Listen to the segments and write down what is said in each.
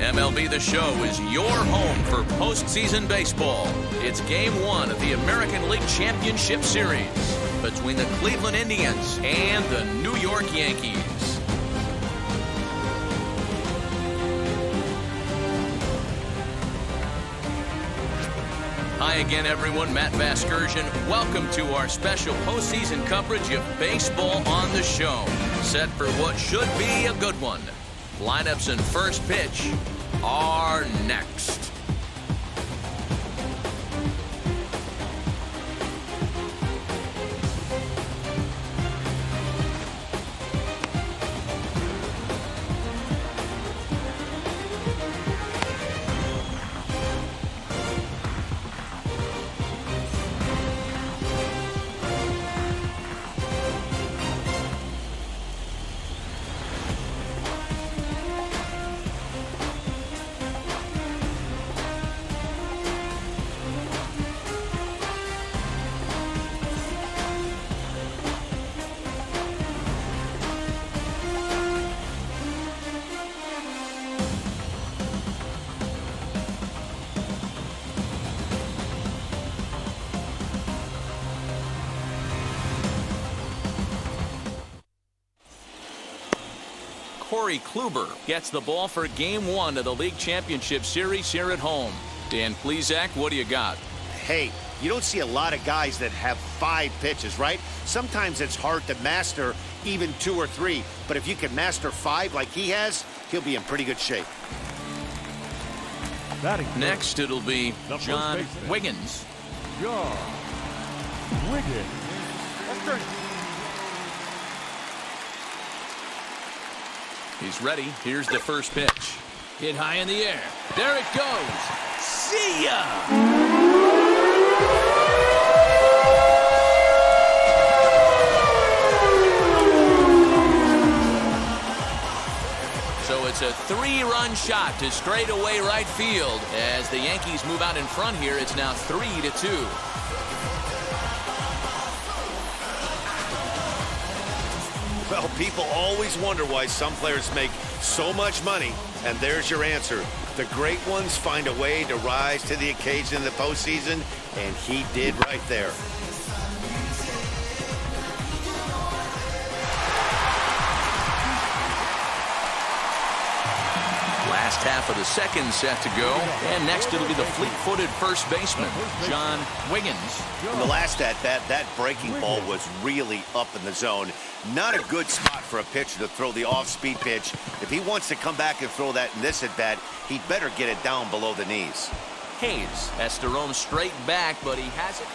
MLB The Show is your home for postseason baseball. It's Game 1 of the American League Championship Series between the Cleveland Indians and the New York Yankees. Hi again, everyone. Matt Vasgersian. Welcome to our special postseason coverage of Baseball on the Show. Set for what should be a good one. Lineups and first pitch are next. Corey Kluber gets the ball for Game 1 of the League Championship Series here at home. Dan Plesac, what do you got? Hey, you don't see a lot of guys that have 5 pitches, right? Sometimes it's hard to master even 2 or 3. But if you can master 5 like he has, he'll be in pretty good shape. Next, it'll be John Wiggins. John Wiggins. He's ready. Here's the first pitch. Hit high in the air. There it goes. See ya! So it's a 3-run shot to straightaway right field. As the Yankees move out in front here, it's now 3-2. Well, people always wonder why some players make so much money, and there's your answer. The great ones find a way to rise to the occasion in the postseason, and he did right there. Last half of the second set to go, and next it'll be the fleet-footed first baseman, John Wiggins. In the last at-bat, that breaking ball was really up in the zone. Not a good spot for a pitcher to throw the off-speed pitch. If he wants to come back and throw that in this at-bat, he'd better get it down below the knees. Hayes has to roam straight back, but he has it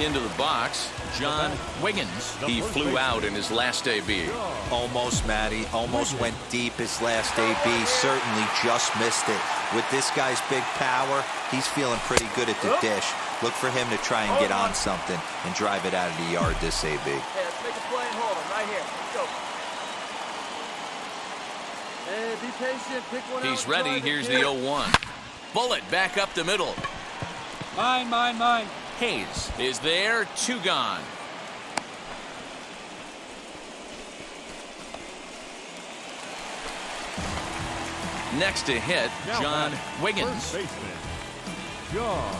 into the box. John Wiggins. He flew out in his last AB. Almost, Matty. Almost went deep his last AB. Certainly just missed it. With this guy's big power, he's feeling pretty good at the dish. Look for him to try and get on something and drive it out of the yard this AB. Hey, let's make a play and hold him right here. Let's go. Hey, be patient. Pick one out. He's ready. Here's the 0-1. Bullet back up the middle. Mine. Hayes is there. 2 gone. Next to hit, John Wiggins. John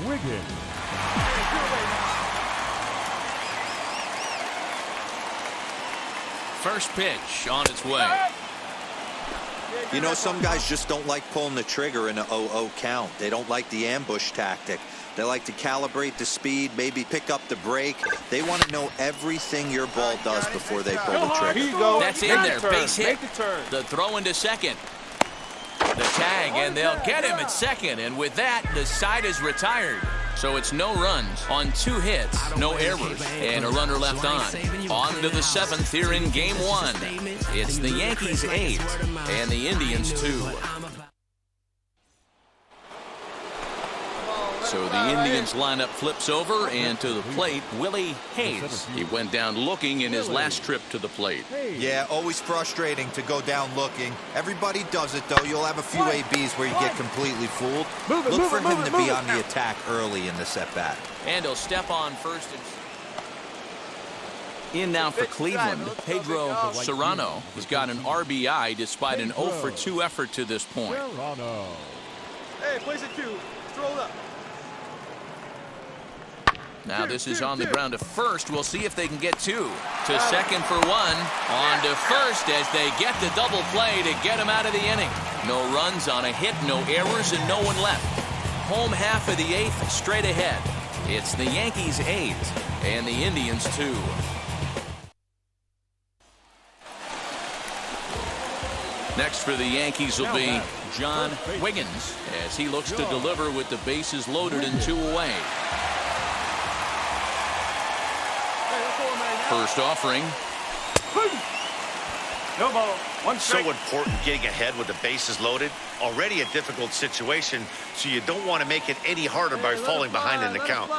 Wiggins. First pitch on its way. You know, some guys just don't like pulling the trigger in a 0-0 count. They don't like the ambush tactic. They like to calibrate the speed, maybe pick up the brake. They want to know everything your ball does before they pull the trigger. Here you go. That's in there. Base hit. Make the turn. The throw into second. The tag, and they'll get him at second. And with that, the side is retired. So it's no runs on 2 hits, no errors, and a runner left on. On to the 7th here in Game 1. It's the Yankees 8 and the Indians 2. So the Indians lineup flips over, and to the plate, Willie Hayes. He went down looking in his last trip to the plate. Yeah, always frustrating to go down looking. Everybody does it, though. You'll have a few ABs where you get completely fooled. Look for him to be on the attack early in this at-bat. And he'll step on first. In now for Cleveland, Pedro Serrano has got an RBI despite an 0 for 2 effort to this point. Serrano. Hey, place it 2. Stroll up. Now this is on the ground to first. We'll see if they can get 2. To second for 1. On to first as they get the double play to get him out of the inning. No runs on a hit, no errors, and no one left. Home half of the 8th, straight ahead. It's the Yankees 8 and the Indians 2. Next for the Yankees will be John Wiggins as he looks to deliver with the bases loaded and 2 away. First offering. No ball. One So strike. important getting ahead with the bases loaded. Already a difficult situation, so you don't want to make it any harder by falling behind in the count.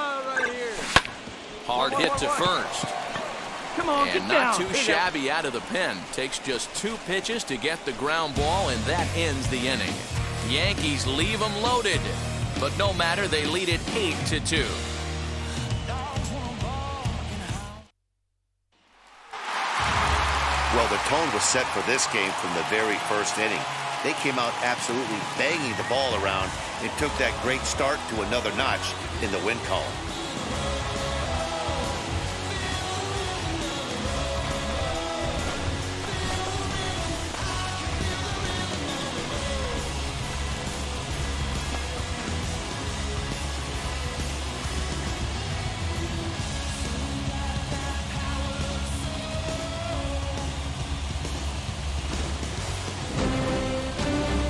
Hard hit to first. Come on, And get not down. too shabby out of the pen. Takes just 2 pitches to get the ground ball, and that ends the inning. Yankees leave them loaded. But no matter, they lead it 8-2. Well, the tone was set for this game from the very first inning. They came out absolutely banging the ball around and took that great start to another notch in the win column.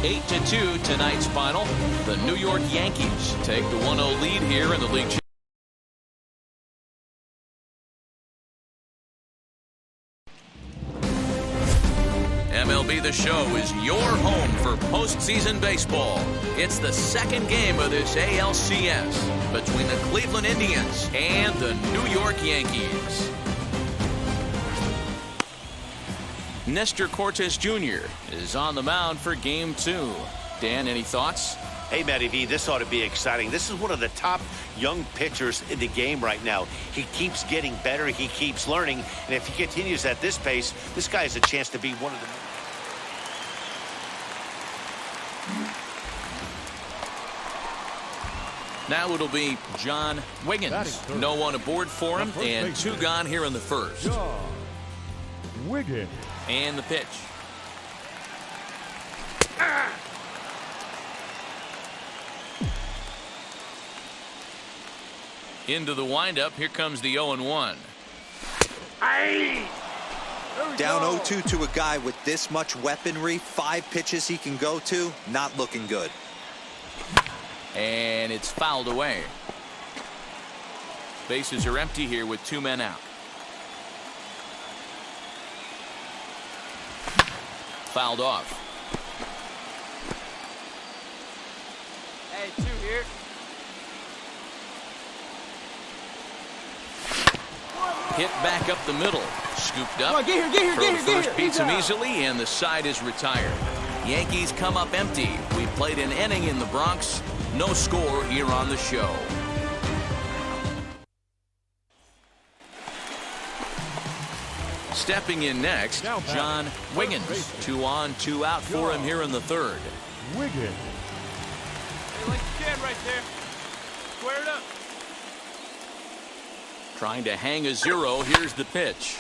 Eight to 2 tonight's final. The New York Yankees take the 1-0 lead here in the league. MLB The Show is your home for postseason baseball. It's the second game of this ALCS between the Cleveland Indians and the New York Yankees. Nestor Cortes Jr. is on the mound for Game 2. Dan, any thoughts? Hey, Matty V, this ought to be exciting. This is one of the top young pitchers in the game right now. He keeps getting better. He keeps learning. And if he continues at this pace, this guy has a chance to be one of the... Now it'll be John Wiggins. No one aboard for him, and 2 gone here in the first. John Wiggins. And the pitch. Into the windup. Here comes the 0-1. Down 0-2 to a guy with this much weaponry, 5 pitches he can go to, not looking good. And it's fouled away. Bases are empty here with 2 men out. Fouled off. Hey, 2 here. Hit back up the middle. Scooped up. Come on, get here, Throw to first here. beats him easily, and the side is retired. Yankees come up empty. We played an inning in the Bronx. No score here on the show. Stepping in next, John Wiggins. 2 on, 2 out for him here in the third. Wiggins. Hey, like you can right there. Square it up. Trying to hang a 0. Here's the pitch.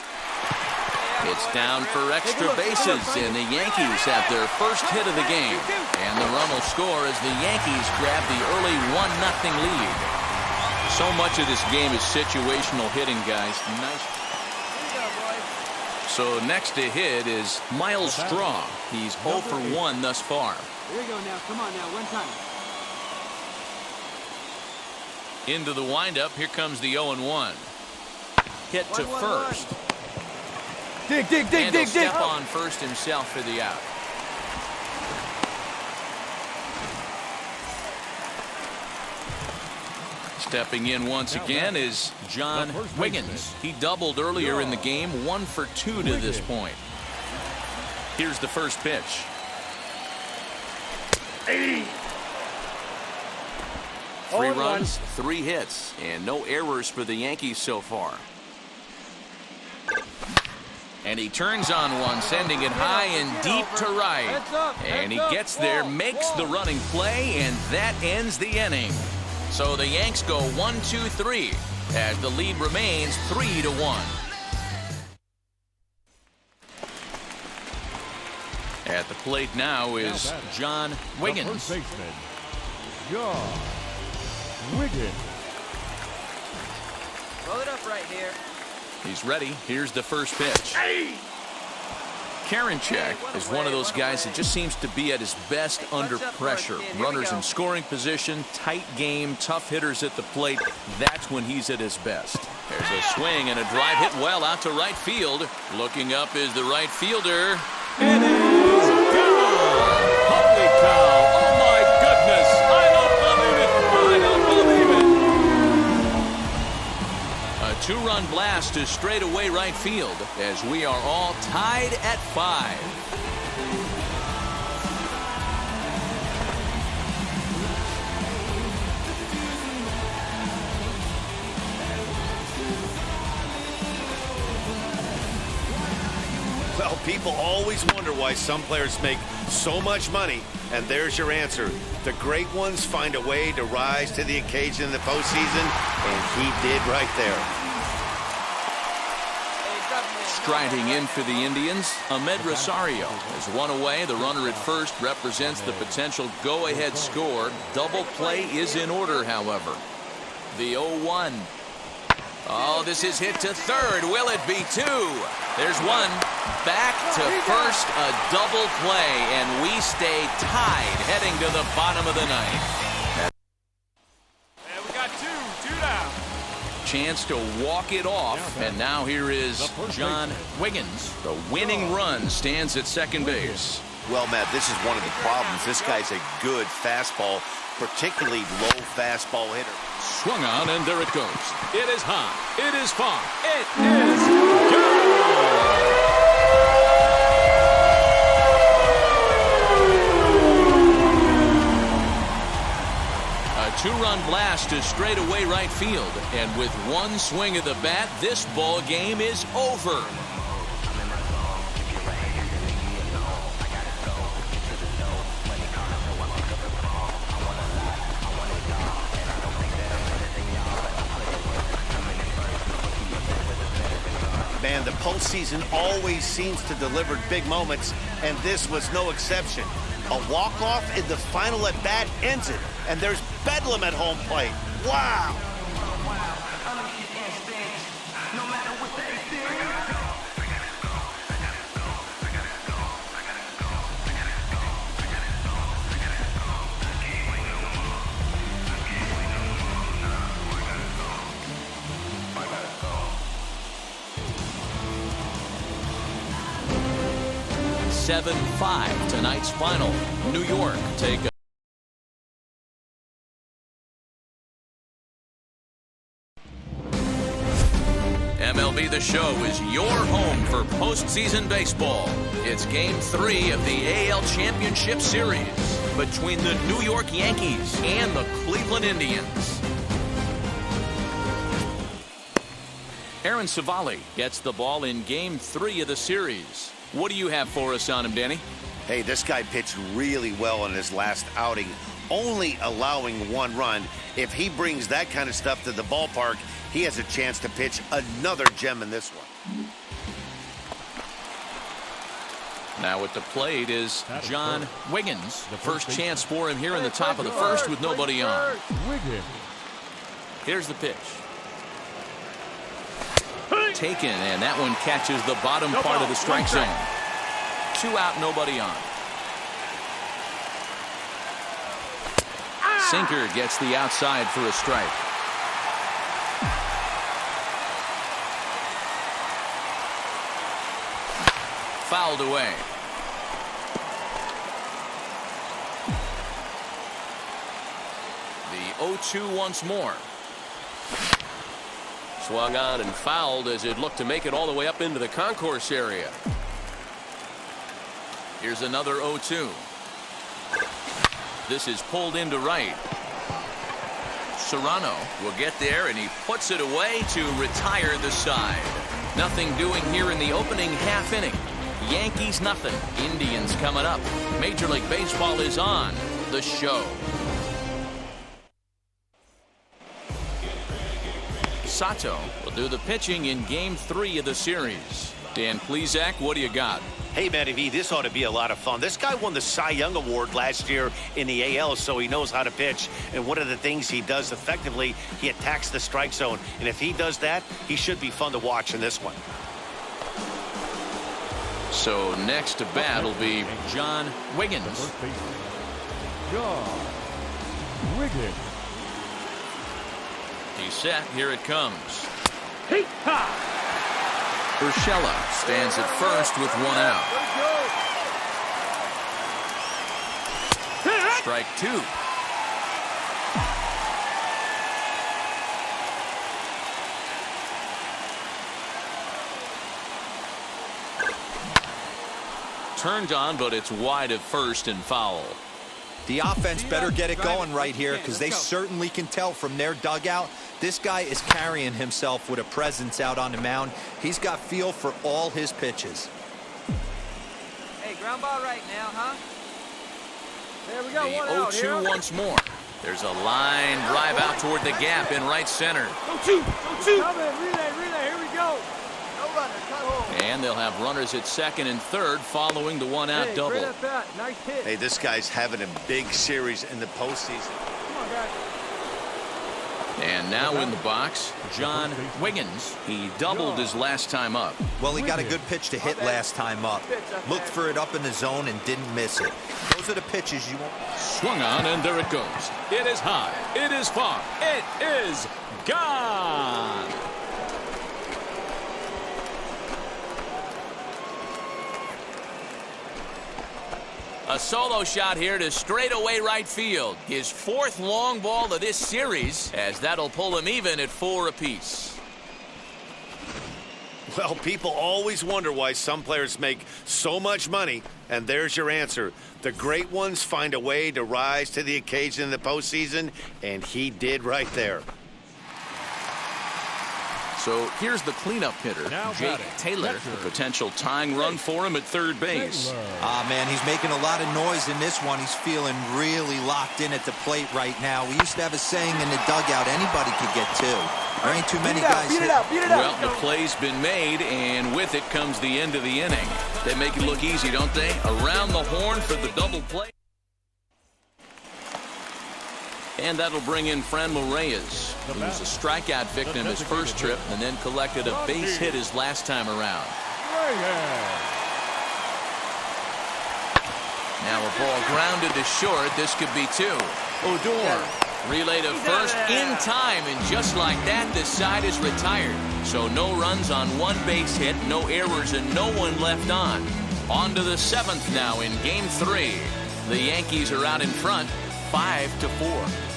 It's down for extra bases, and the Yankees have their first hit of the game. And the run will score as the Yankees grab the early 1-0 lead. So much of this game is situational hitting, guys. Nice. So next to hit is Miles Straw. He's 0 for 1 thus far. Here we go now. Come on now. One time. Into the windup. Here comes the 0-1. Hit to first. Dig, dig, dig, And he'll dig, dig. step on first himself for the out. Stepping in once again is John Wiggins. He doubled earlier in the game, 1 for 2 to this point. Here's the first pitch. 3 runs, 3 hits, and no errors for the Yankees so far. And he turns on one, sending it high and deep to right. And he gets there, makes the running play, and that ends the inning. So the Yanks go 1-2-3 as the lead remains 3-1. At the plate now is John Wiggins. The first baseman, John Wiggins. Roll it up right here. He's ready. Here's the first pitch. Karinchak is one of those guys that just seems to be at his best under pressure. Runners in scoring position, tight game, tough hitters at the plate. That's when he's at his best. There's a swing and a drive hit well out to right field. Looking up is the right fielder. It is gone! Holy cow! Oh my goodness! I don't believe it! I don't believe it! A two-run blast to straightaway right field as we are all tied at 5. Well, people always wonder why some players make so much money, and there's your answer. The great ones find a way to rise to the occasion in the postseason, and he did right there. Striding in for the Indians, Ahmed Rosario is one away. The runner at first represents the potential go-ahead score. Double play is in order, however. The 0-1. Oh, this is hit to third. Will it be 2? There's one. Back to first, a double play, and we stay tied heading to the bottom of the ninth. And we got two down. Chance to walk it off, and now here is John Wiggins. The winning run stands at second base. Well, Matt, this is one of the problems. This guy's a good fastball, particularly low fastball hitter. Swung on, and there it goes. It is high. It is far. It is gone. A two-run blast to straightaway right field, and with one swing of the bat, this ball game is over. Man, the postseason always seems to deliver big moments, and this was no exception. A walk-off in the final at-bat ends it, and there's bedlam at home plate. Wow! Seven 5 tonight's final. New York take a MLB The Show is your home for postseason baseball. It's Game 3 of the AL Championship Series between the New York Yankees and the Cleveland Indians. Aaron Savali gets the ball in Game 3 of the series. What do you have for us on him, Danny? Hey, this guy pitched really well in his last outing, only allowing 1 run. If he brings that kind of stuff to the ballpark, he has a chance to pitch another gem in this one. Now at the plate is John Wiggins. The first chance for him here in the top of the first with nobody on. Wiggins. Here's the pitch. Taken, and that one catches the bottom part of the strike zone. 2 out, nobody on. Sinker gets the outside for a strike. Fouled away. The 0-2 once more. Swung on and fouled as it looked to make it all the way up into the concourse area. Here's another 0-2. This is pulled into right. Serrano will get there, and he puts it away to retire the side. Nothing doing here in the opening half inning. Yankees nothing. Indians coming up. Major League Baseball is on the show. Sato will do the pitching in Game 3 of the series. Dan Plesac, what do you got? Hey, Matty V, this ought to be a lot of fun. This guy won the Cy Young Award last year in the AL, so he knows how to pitch. And one of the things he does effectively, he attacks the strike zone. And if he does that, he should be fun to watch in this one. So next to bat will be John Wiggins. John Wiggins. He's set. Here it comes. Urshela stands at first with one out. Strike 2. Turned on, but it's wide at first and foul. The offense better get it going right here, because they certainly can tell from their dugout this guy is carrying himself with a presence out on the mound. He's got feel for all his pitches. Hey, ground ball right now, huh? There we go. The One out 0-2 here. once more. There's a line drive out toward the gap in right center. 0-2. 0-2. Come in. Relay. Here we go. No runner. Cut home. And they'll have runners at second and third following the one-out double. Great at bat. Nice hit. Hey, this guy's having a big series in the postseason. Come on, guys. And now in the box, John Wiggins. He doubled his last time up. Well, he got a good pitch to hit last time up. Looked for it up in the zone and didn't miss it. Those are the pitches you want. Swung on, and there it goes. It is high. It is far. It is gone. A solo shot here to straightaway right field. His 4th long ball of this series, as that'll pull him even at 4 apiece. Well, people always wonder why some players make so much money, and there's your answer. The great ones find a way to rise to the occasion in the postseason, and he did right there. So here's the cleanup hitter, Jake Taylor. A potential tying run for him at third base. Ah, man, he's making a lot of noise in this one. He's feeling really locked in at the plate right now. We used to have a saying in the dugout, anybody could get 2. There ain't too many guys. Beat it out. Well, the play's been made, and with it comes the end of the inning. They make it look easy, don't they? Around the horn for the double play. And that'll bring in Franmil Reyes, who was a strikeout victim his first trip and then collected a base hit his last time around. Now a ball grounded to short. This could be 2. Odor relay to first in time, and just like that, the side is retired. So no runs on 1 base hit, no errors, and no one left on. On to the 7th now in Game 3. The Yankees are out in front, 5-4.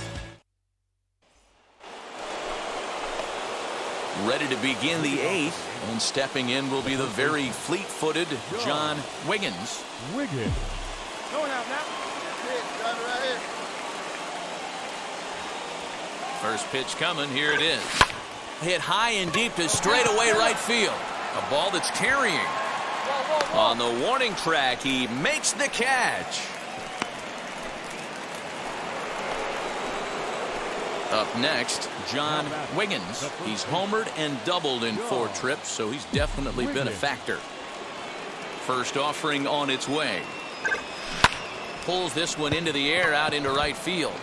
Ready to begin the 8th, and stepping in will be the very fleet-footed John Wiggins. Wiggins. Going out now. That's it. Right here. First pitch coming. Here it is. Hit high and deep to straightaway right field. A ball that's carrying. On the warning track, he makes the catch. Up next, John Wiggins. He's homered and doubled in 4 trips, so he's definitely been a factor. First offering on its way. Pulls this one into the air out into right field.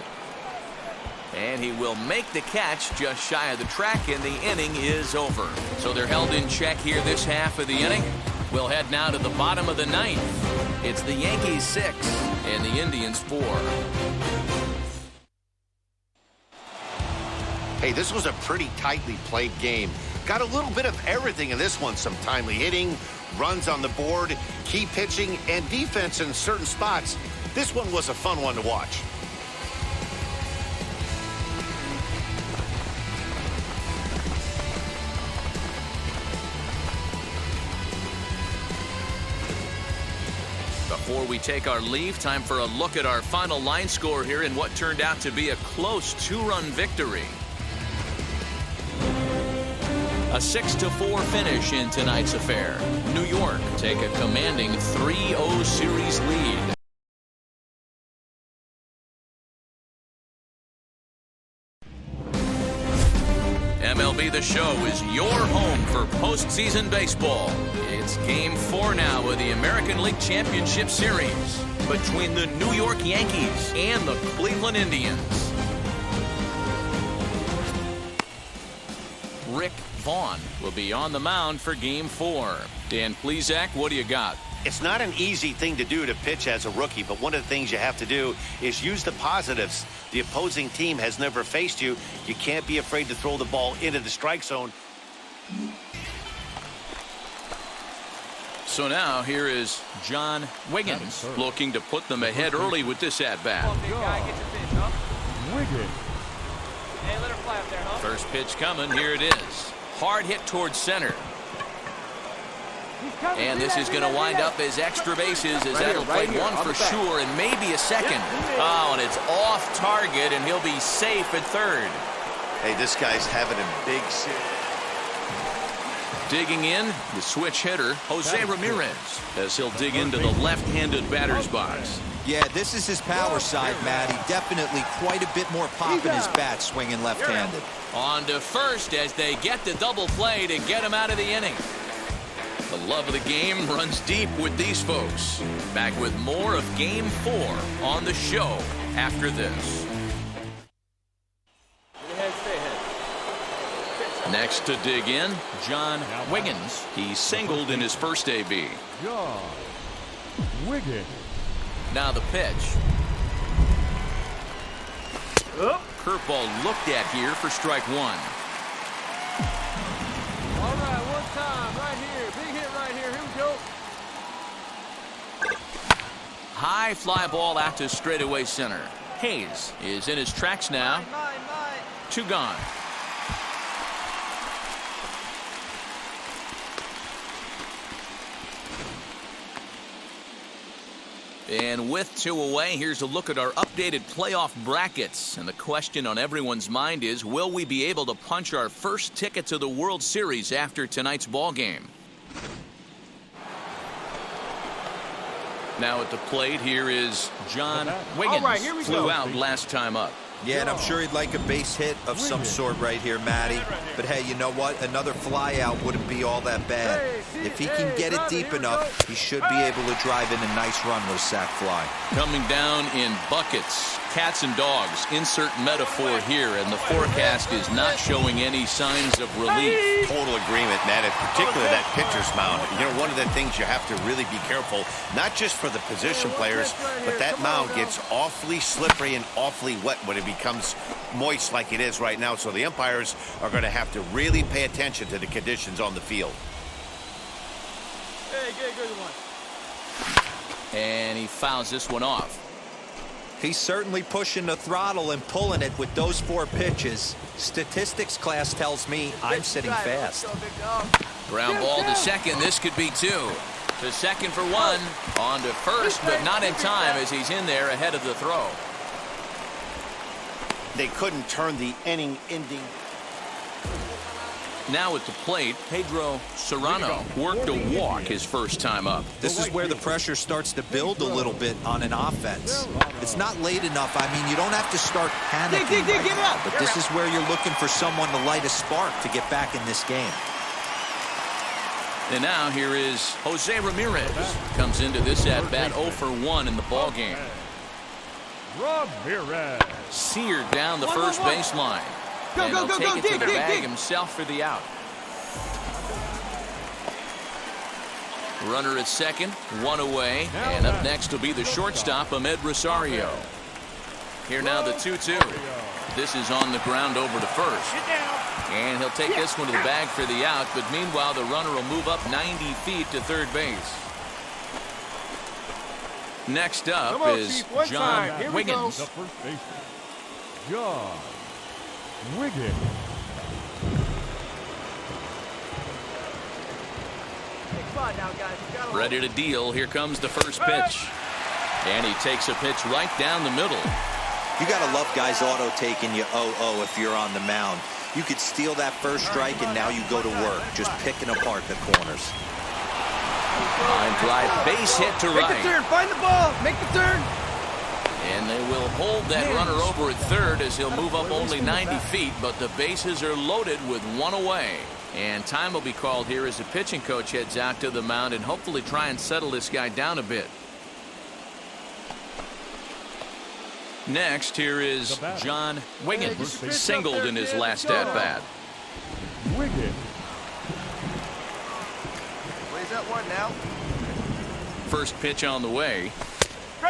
And he will make the catch just shy of the track, and the inning is over. So they're held in check here this half of the inning. We'll head now to the bottom of the 9th. It's the Yankees 6 and the Indians 4. Hey, this was a pretty tightly played game. Got a little bit of everything in this one. Some timely hitting, runs on the board, key pitching, and defense in certain spots. This one was a fun one to watch. Before we take our leave, time for a look at our final line score here in what turned out to be a close 2-run victory. A 6-4 finish in tonight's affair. New York take a commanding 3-0 series lead. MLB The Show is your home for postseason baseball. It's Game 4 now of the American League Championship Series between the New York Yankees and the Cleveland Indians. Rick Vaughn will be on the mound for Game 4. Dan Plesac, what do you got? It's not an easy thing to do to pitch as a rookie, but one of the things you have to do is use the positives. The opposing team has never faced you. You can't be afraid to throw the ball into the strike zone. So now here is John Wiggins looking to put them ahead early with this at-bat. Wiggins. Hey, let her fly up there, huh? First pitch coming. Here it is. Hard hit towards center. And this is going to wind up as extra bases as that'll play one for sure and maybe a second. Oh, and it's off target, and he'll be safe at third. Hey, this guy's having a big series. Digging in, the switch hitter, Jose Ramirez, as he'll dig into the left-handed batter's box. Yeah, this is his power side, Matty. Definitely quite a bit more pop in his bat swinging left-handed. On to first as they get the double play to get him out of the inning. The love of the game runs deep with these folks. Back with more of Game 4 on the show after this. Next to dig in, John Wiggins. He singled in his first AB. John Wiggins. Now the pitch. Curveball looked at here for strike one. All right, one time, right here. Big hit right here. Here we go. High fly ball out to straightaway center. Hayes is in his tracks now. Mine. 2 gone. And with 2 away, here's a look at our updated playoff brackets. And the question on everyone's mind is, will we be able to punch our first ticket to the World Series after tonight's ball game? Now at the plate, here is John Wiggins. All right, here we Flew go. out last time up. Yeah, and I'm sure he'd like a base hit of some sort right here, Matty. But hey, you know what? Another fly out wouldn't be all that bad. If he can get it deep enough, he should be able to drive in a nice run with a sac fly. Coming down in buckets, cats and dogs, insert metaphor here, and the forecast is not showing any signs of relief. Total agreement, Matt, and particularly that pitcher's mound. You know, one of the things you have to really be careful, not just for the position players, but that mound gets awfully slippery and awfully wet when it becomes moist like it is right now. So the umpires are going to have to really pay attention to the conditions on the field. Hey, good one. And he fouls this one off. He's certainly pushing the throttle and pulling it with those 4 pitches. Statistics class tells me I'm sitting fast. Ground ball to second. This could be 2. To second for 1. On to first, but not in time as he's in there ahead of the throw. They couldn't turn the inning ending. Now at the plate, Pedro Serrano worked a walk his first time up. This is where the pressure starts to build a little bit on an offense. It's not late enough. I mean, you don't have to start panicking right now, but this is where you're looking for someone to light a spark to get back in this game. And now here is Jose Ramirez. Comes into this at-bat 0 for 1 in the ball game. Ramirez. Seared down the first baseline. And he'll take it to the bag himself for the out. Runner at second, 1 away. And up next will be the shortstop, Ahmed Rosario. Here now the 2-2. This is on the ground over to first. And he'll take this one to the bag for the out. But meanwhile, the runner will move up 90 feet to third base. Next up is John Wiggins. The first baseman, John Wiggins. Ready to deal. Here comes the first pitch. And he takes a pitch right down the middle. You got to love guys auto-taking you 0-0 if you're on the mound. You could steal that first strike, and now you go to work, just picking apart the corners. Line drive, base hit to right. Make the turn, find the ball, make the turn. And they will hold that runner over at third as he'll move up only 90 feet, but the bases are loaded with one away. And time will be called here as the pitching coach heads out to the mound and hopefully try and settle this guy down a bit. Next, here is John Wiggins, singled in his last at-bat. Wiggins. Where's that one now? First pitch on the way.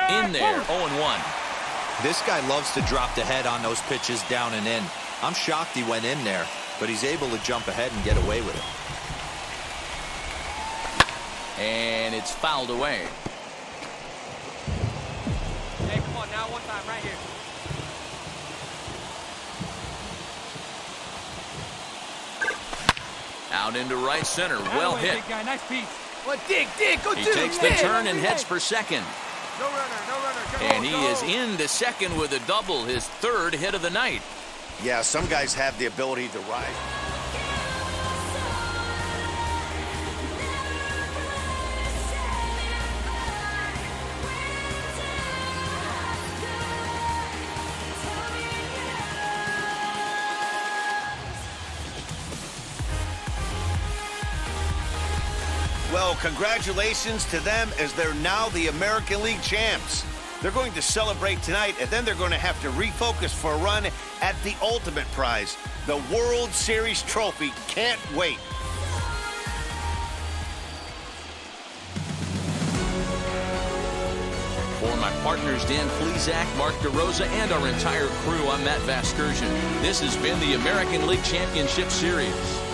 In there, 0-1. This guy loves to drop the head on those pitches down and in. I'm shocked he went in there, but he's able to jump ahead and get away with it. And it's fouled away. Hey, come on now, one time right here. Out into right center, well hit. Big guy, nice piece. Well, dig, go He takes the turn and heads for second. No runner. And he is into second with a double, his third hit of the night. Yeah, some guys have the ability to rise. Well, congratulations to them as they're now the American League champs. They're going to celebrate tonight, and then they're going to have to refocus for a run at the ultimate prize, the World Series trophy. Can't wait. For my partners Dan Plesac, Mark DeRosa, and our entire crew, I'm Matt Vasgersian. This has been the American League Championship Series.